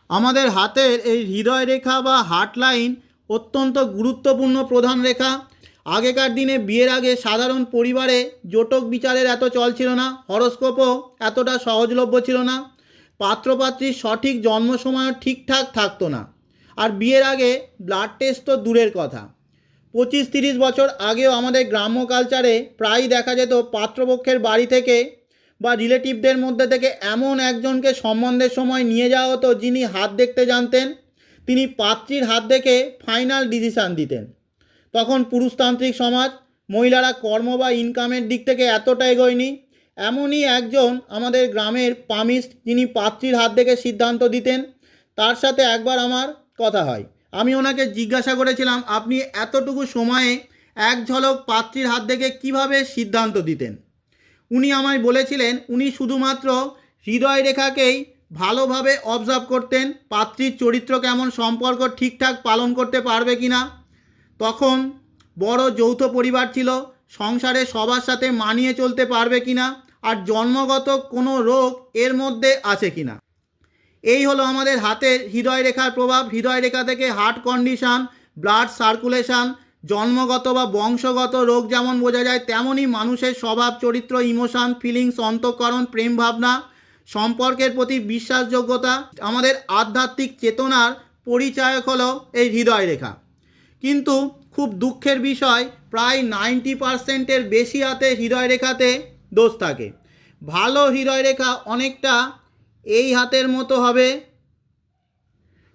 আমাদের হাতের এই হৃদয় রেখা বা হার্ট লাইন অত্যন্ত গুরুত্বপূর্ণ প্রধান রেখা। আগেকার দিনে বিয়ের আগে সাধারণ পরিবারে জটক বিচারের এত চল ছিল না, হরস্কোপও এতটা সহজলভ্য ছিল না, পাত্রপাত্রীর সঠিক জন্ম সময়ও ঠিকঠাক থাকতো না, আর বিয়ের আগে ব্লাড টেস্ট তো দূরের কথা। 25-30 বছর আগেও আমাদের গ্রাম্য কালচারে প্রায়ই দেখা যেত পাত্রপক্ষের বাড়ি থেকে বা রিলেটিভদের মধ্যে থেকে এমন একজনকে সম্বন্ধের সময় নিয়ে যাওয়া হতো যিনি হাত দেখতে জানতেন। তিনি পাত্রীর হাত দেখে ফাইনাল ডিসিশান দিতেন। তখন পুরুষতান্ত্রিক সমাজ, মহিলারা কর্ম বা ইনকামের দিক থেকে এতটা এগোয়নি। এমনই একজন আমাদের গ্রামের পামিস্ট, যিনি পাত্রীর হাত দেখে সিদ্ধান্ত দিতেন। তার সাথে একবার আমার কথা হয়। আমি ওনাকে জিজ্ঞাসা করেছিলাম, আপনি এতটুকু সময়ে এক ঝলক পাত্রীর হাত দেখে কিভাবে সিদ্ধান্ত দিতেন। উনি আমায় বলেছিলেন, উনি শুধুমাত্র হৃদয় রেখাকেই ভালোভাবে অবজার্ভ করতেন, পাত্রীর চরিত্র কেমন, সম্পর্ক ঠিকঠাক পালন করতে পারবে কি না। তখন বড় যৌথ পরিবার ছিল, সংসারে সবার সাথে মানিয়ে চলতে পারবে কি না, আর জন্মগত কোনো রোগ এর মধ্যে আছে কি না। এই হলো আমাদের হাতের হৃদয় রেখার প্রভাব। হৃদয় রেখা থেকে হার্ট কন্ডিশন, ব্লাড সার্কুলেশন, জন্মগত বা বংশগত রোগ যেমন বোঝা যায়, তেমনই মানুষের স্বভাব, চরিত্র, ইমোশন, ফিলিংস, অন্তঃকরণ, প্রেম ভাবনা, সম্পর্কের প্রতি বিশ্বাসযোগ্যতা, আমাদের আধ্যাত্মিক চেতনার পরিচায়ক হলো এই হৃদয় রেখা। কিন্তু খুব দুঃখের বিষয়, প্রায় 90%-এর বেশি হাতে হৃদয় রেখাতে দোষ থাকে। ভালো হৃদয় রেখা অনেকটা এই হাতের মতো হবে,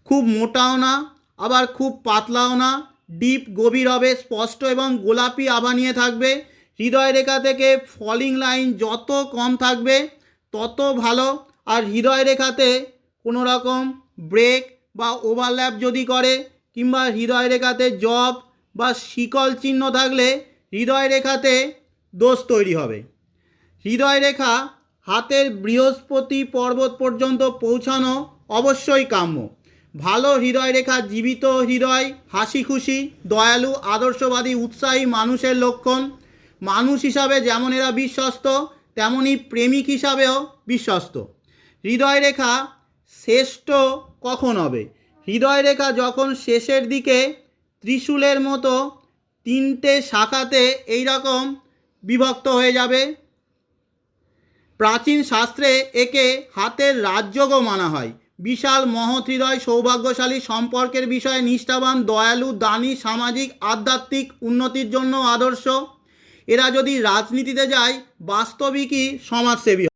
খুব মোটাও না, আবার খুব পাতলাও না, ডিপ গভীর হবে, স্পষ্ট এবং গোলাপি আভা নিয়ে থাকবে। হৃদয় রেখা থেকে ফলিং লাইন যত কম থাকবে তত ভালো। আর হৃদয় রেখাতে কোনো রকম ব্রেক বা ওভারল্যাপ যদি করে, কিংবা হৃদয় রেখাতে জব বা শিকল চিহ্ন থাকলে হৃদয় রেখাতে দোষ তৈরি হবে। হৃদয় রেখা হাতের বৃহস্পতি পর্বত পর্যন্ত পৌঁছানো অবশ্যই কাম্য। ভালো হৃদয় রেখা জীবিত হৃদয়, হাসি খুশি, দয়ালু, আদর্শবাদী, উৎসাহী মানুষের লক্ষণ। মানুষ হিসাবে যেমন এরা বিশ্বস্ত, তেমনি প্রেমিক হিসাবেও বিশ্বস্ত। হৃদয় রেখা শ্রেষ্ঠ কখন হবে? হৃদয় রেখা যখন শেষের দিকে ত্রিশূলের মতো 3টে শাখাতে এই রকম বিভক্ত হয়ে যাবে। প্রাচীন শাস্ত্রে একে হাতের রাজযোগও মানা হয়। বিশাল মহৎ হৃদয়, সৌভাগ্যশালী, সম্পর্কের বিষয়ে নিষ্ঠাবান, দয়ালু, দানী, সামাজিক আধ্যাত্মিক উন্নতির জন্য আদর্শ। এরা যদি রাজনীতিতে যায় বাস্তবিকই সমাজসেবী।